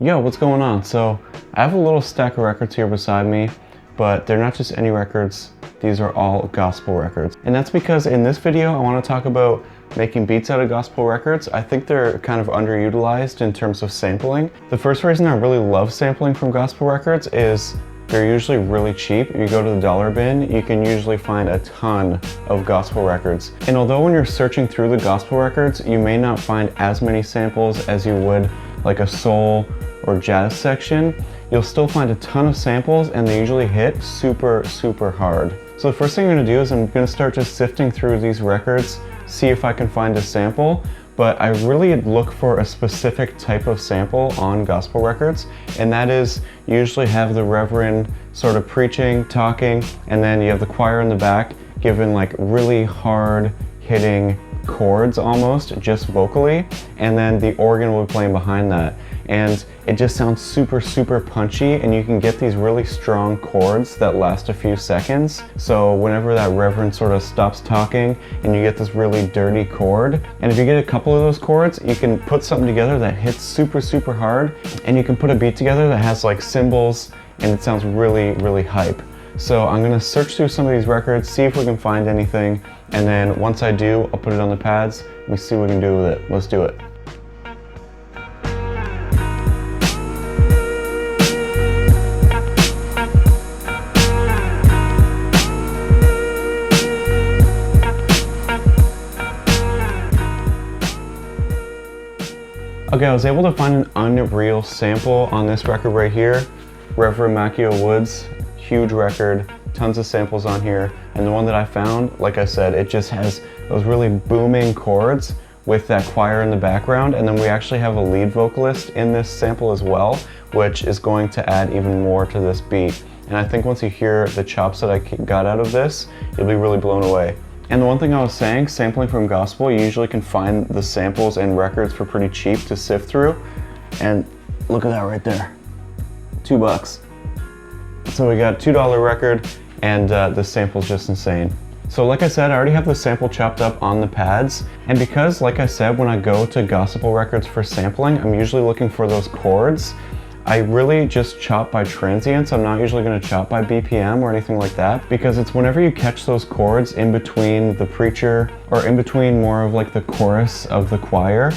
Yo, what's going on? So I have a little stack of records here beside me, but they're not just any records. These are all gospel records. And that's because in this video, I want to talk about making beats out of gospel records. I think they're kind of underutilized in terms of sampling. The first reason I really love sampling from gospel records is they're usually really cheap. If you go to the dollar bin, you can usually find a ton of gospel records. And although when you're searching through the gospel records, you may not find as many samples as you would like a soul or jazz section, you'll still find a ton of samples and they usually hit super hard. So the first thing I'm gonna do is I'm gonna start just sifting through these records, see if I can find a sample, but I really look for a specific type of sample on gospel records, and that is usually have the reverend sort of preaching, talking, and then you have the choir in the back giving like really hard hitting chords almost, just vocally, and then the organ will be playing behind that. And it just sounds super punchy, and you can get these really strong chords that last a few seconds. So whenever that reverend sort of stops talking and you get this really dirty chord, and if you get a couple of those chords, you can put something together that hits super hard, and you can put a beat together that has like cymbals and it sounds really hype. So I'm gonna search through some of these records, see if we can find anything, and then once I do, I'll put it on the pads and we see what we can do with it. Let's do it. Okay, I was able to find an unreal sample on this record right here. Reverend Macchio Woods, huge record, tons of samples on here. And the one that I found, like I said, it just has those really booming chords with that choir in the background. And then we actually have a lead vocalist in this sample as well, which is going to add even more to this beat. And I think once you hear the chops that I got out of this, you'll be really blown away. And the one thing I was saying, sampling from gospel, you usually can find the samples and records for pretty cheap to sift through. And look at that right there, $2. So we got $2 record, and the sample's just insane. So like I said, I already have the sample chopped up on the pads. And because, like I said, when I go to gospel records for sampling, I'm usually looking for those chords. I really just chop by transients. I'm not usually going to chop by BPM or anything like that, because it's whenever you catch those chords in between the preacher or in between more of like the chorus of the choir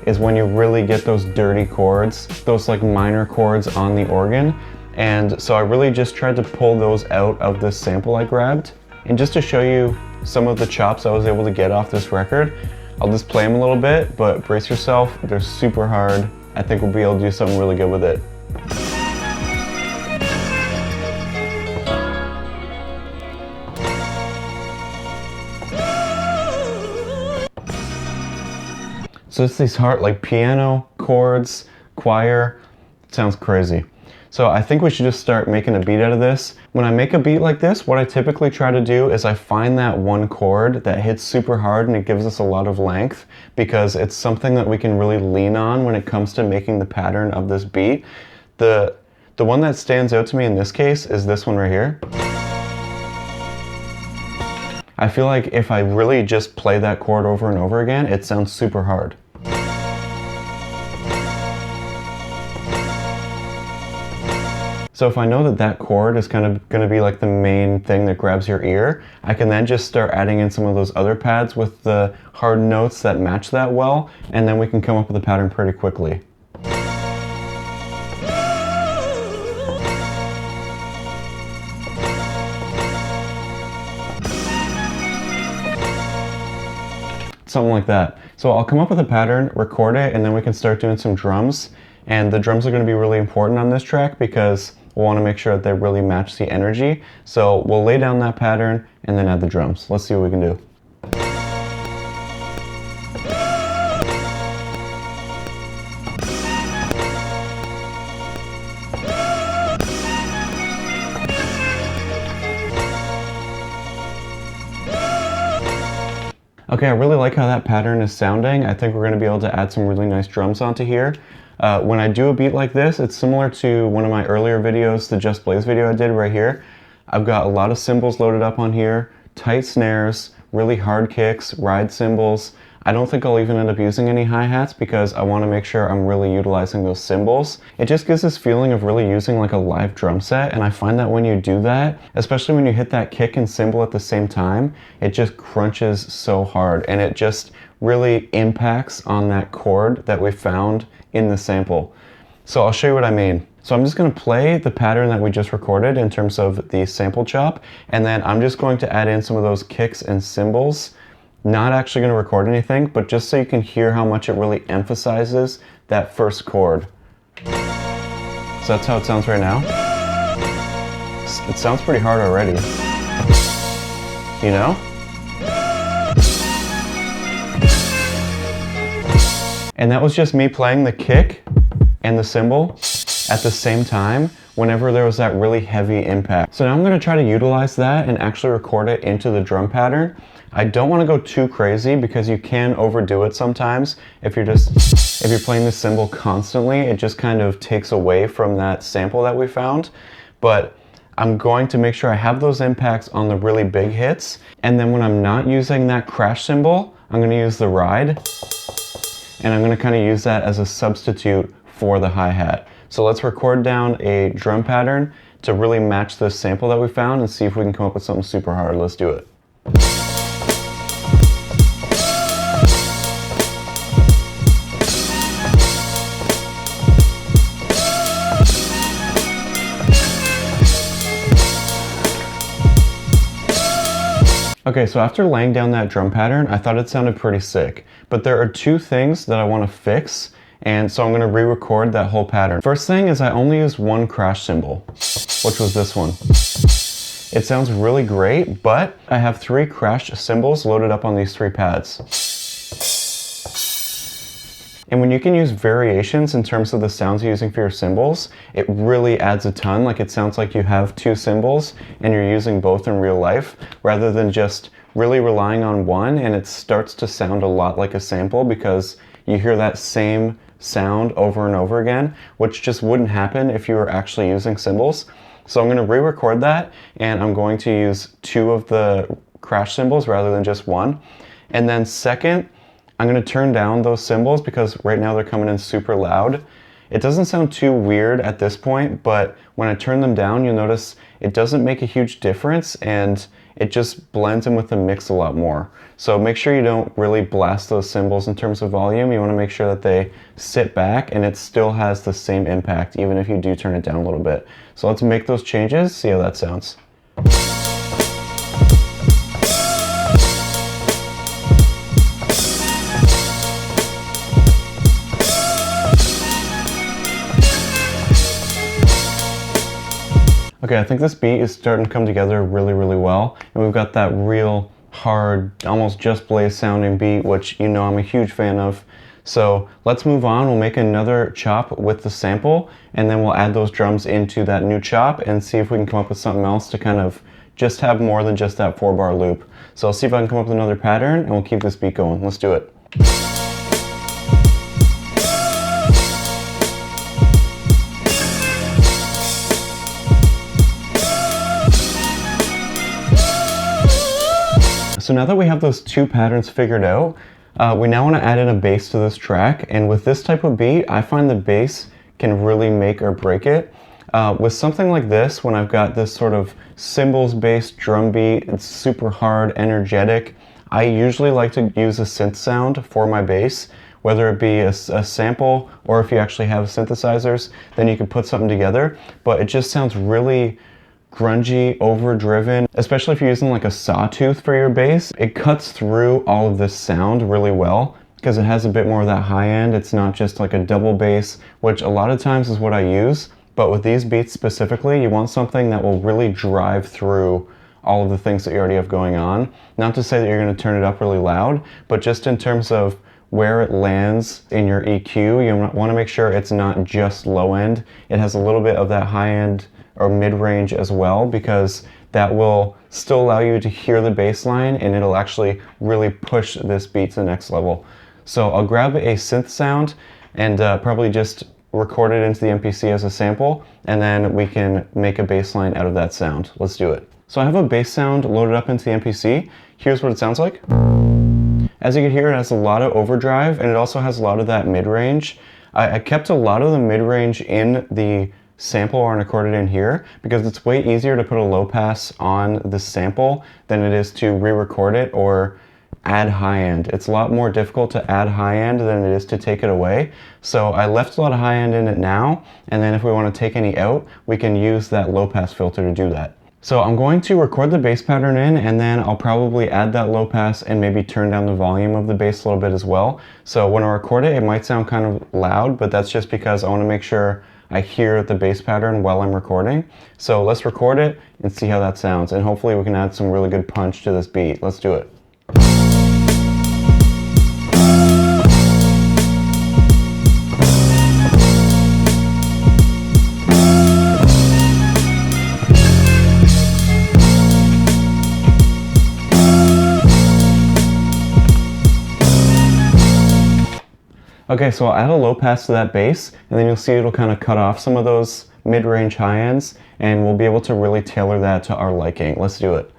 is when you really get those dirty chords, those like minor chords on the organ. And so I really just tried to pull those out of this sample I grabbed. And just to show you some of the chops I was able to get off this record, I'll just play them a little bit, but brace yourself, they're super hard. I think we'll be able to do something really good with it. So it's these hard, like piano, chords, choir, it sounds crazy. So I think we should just start making a beat out of this. When I make a beat like this, what I typically try to do is I find that one chord that hits super hard and it gives us a lot of length, because it's something that we can really lean on when it comes to making the pattern of this beat. The one that stands out to me in this case is this one right here. I feel like if I really just play that chord over and over again, it sounds super hard. So if I know that that chord is kind of going to be like the main thing that grabs your ear, I can then just start adding in some of those other pads with the hard notes that match that well, and then we can come up with a pattern pretty quickly. Something like that. So I'll come up with a pattern, record it, and then we can start doing some drums. And the drums are going to be really important on this track because we'll want to make sure that they really match the energy. So we'll lay down that pattern and then add the drums. Let's see what we can do. Okay, I really like how that pattern is sounding. I think we're going to be able to add some really nice drums onto here. When I do a beat like this, it's similar to one of my earlier videos, the Just Blaze video I did right here. I've got a lot of cymbals loaded up on here, tight snares, really hard kicks, ride cymbals. I don't think I'll even end up using any hi-hats because I want to make sure I'm really utilizing those cymbals. It just gives this feeling of really using like a live drum set, and I find that when you do that, especially when you hit that kick and cymbal at the same time, it just crunches so hard and it just really impacts on that chord that we found in the sample. So I'll show you what I mean. So I'm just going to play the pattern that we just recorded in terms of the sample chop, and then I'm just going to add in some of those kicks and cymbals. Not actually going to record anything, but just so you can hear how much it really emphasizes that first chord. So that's how it sounds right now. It sounds pretty hard already. You know? And that was just me playing the kick and the cymbal at the same time whenever there was that really heavy impact. So now I'm going to try to utilize that and actually record it into the drum pattern. I don't want to go too crazy because you can overdo it sometimes. If you're playing the cymbal constantly, it just kind of takes away from that sample that we found. But I'm going to make sure I have those impacts on the really big hits. And then when I'm not using that crash cymbal, I'm going to use the ride. And I'm going to kind of use that as a substitute for the hi-hat. So let's record down a drum pattern to really match this sample that we found and see if we can come up with something super hard. Let's do it. Okay, so after laying down that drum pattern, I thought it sounded pretty sick. But there are two things that I want to fix, and so I'm going to re-record that whole pattern. First thing is I only used one crash cymbal, which was this one. It sounds really great, but I have 3 crash cymbals loaded up on these 3 pads. And when you can use variations in terms of the sounds you're using for your cymbals, it really adds a ton. Like it sounds like you have 2 cymbals and you're using both in real life rather than just really relying on one, and it starts to sound a lot like a sample because you hear that same sound over and over again, which just wouldn't happen if you were actually using cymbals. So I'm going to re-record that, and I'm going to use 2 of the crash cymbals rather than just 1. And then second, I'm going to turn down those cymbals because right now they're coming in super loud. It doesn't sound too weird at this point, but when I turn them down, you'll notice it doesn't make a huge difference and it just blends in with the mix a lot more. So make sure you don't really blast those cymbals in terms of volume. You want to make sure that they sit back and it still has the same impact even if you do turn it down a little bit. So let's make those changes, see how that sounds. Okay, I think this beat is starting to come together really, really well. And we've got that real hard, almost Just Blaze sounding beat, which you know I'm a huge fan of. So let's move on. We'll make another chop with the sample, and then we'll add those drums into that new chop and see if we can come up with something else to kind of just have more than just that 4-bar loop. So I'll see if I can come up with another pattern, and we'll keep this beat going. Let's do it. So now that we have those 2 patterns figured out, we now want to add in a bass to this track. And with this type of beat, I find the bass can really make or break it. With something like this, when I've got this sort of cymbals-based drum beat, it's super hard, energetic, I usually like to use a synth sound for my bass, whether it be a sample or if you actually have synthesizers, then you can put something together. But it just sounds really grungy, overdriven, especially if you're using like a sawtooth for your bass. It cuts through all of this sound really well because it has a bit more of that high end. It's not just like a double bass, which a lot of times is what I use. But with these beats specifically, you want something that will really drive through all of the things that you already have going on. Not to say that you're going to turn it up really loud, but just in terms of where it lands in your EQ, you want to make sure it's not just low end. It has a little bit of that high end or mid-range as well, because that will still allow you to hear the bass line and it'll actually really push this beat to the next level. So I'll grab a synth sound and probably just record it into the MPC as a sample, and then we can make a bass line out of that sound. Let's do it. So I have a bass sound loaded up into the MPC. Here's what it sounds like. As you can hear, it has a lot of overdrive and it also has a lot of that mid-range. I kept a lot of the mid-range in the sample and recorded in here because it's way easier to put a low pass on the sample than it is to re-record it or add high end. It's a lot more difficult to add high end than it is to take it away. So I left a lot of high end in it now, and then if we want to take any out, we can use that low pass filter to do that. So I'm going to record the bass pattern in, and then I'll probably add that low pass and maybe turn down the volume of the bass a little bit as well. So when I record it, it might sound kind of loud, but that's just because I want to make sure I hear the bass pattern while I'm recording. So let's record it and see how that sounds, and hopefully we can add some really good punch to this beat. Let's do it. Okay, so I'll add a low pass to that bass, and then you'll see it'll kind of cut off some of those mid-range high ends, and we'll be able to really tailor that to our liking. Let's do it.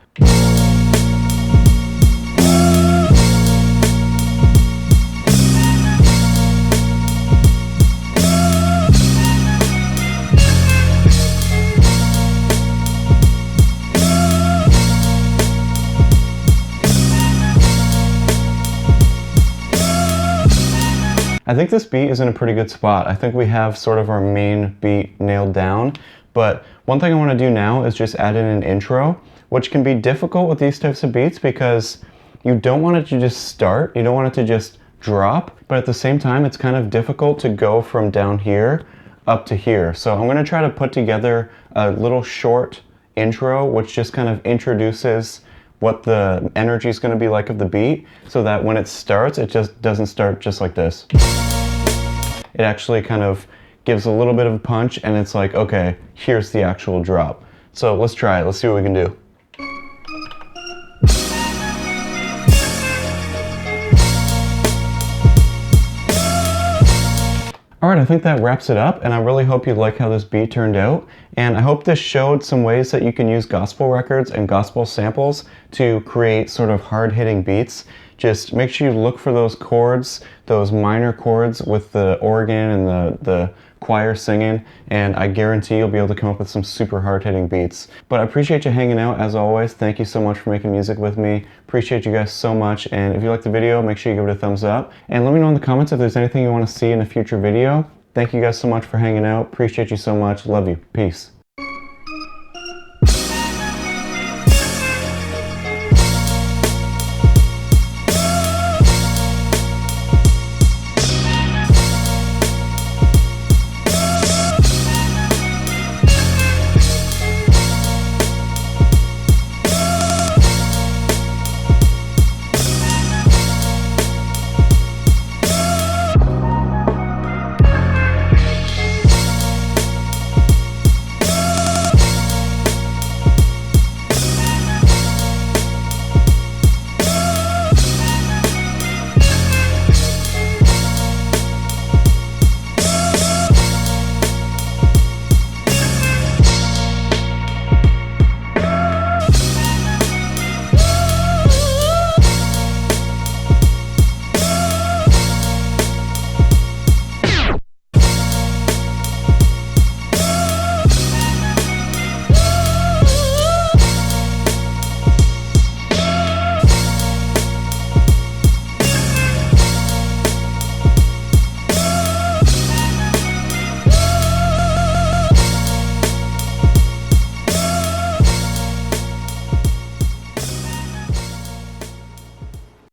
I think this beat is in a pretty good spot. I think we have sort of our main beat nailed down, but one thing I want to do now is just add in an intro, which can be difficult with these types of beats because you don't want it to just start, you don't want it to just drop, but at the same time it's kind of difficult to go from down here up to here. So I'm going to try to put together a little short intro which just kind of introduces what the energy is going to be like of the beat, so that when it starts, it just doesn't start just like this. It actually kind of gives a little bit of a punch, and it's like, okay, here's the actual drop. So let's try it. Let's see what we can do. Alright, I think that wraps it up, and I really hope you like how this beat turned out, and I hope this showed some ways that you can use gospel records and gospel samples to create sort of hard-hitting beats. Just make sure you look for those chords, those minor chords with the organ and the choir singing, and I guarantee you'll be able to come up with some super hard-hitting beats. But I appreciate you hanging out as always. Thank you so much for making music with me. Appreciate you guys so much, and if you liked the video, make sure you give it a thumbs up, and let me know in the comments if there's anything you want to see in a future video. Thank you guys so much for hanging out. Appreciate you so much. Love you. Peace.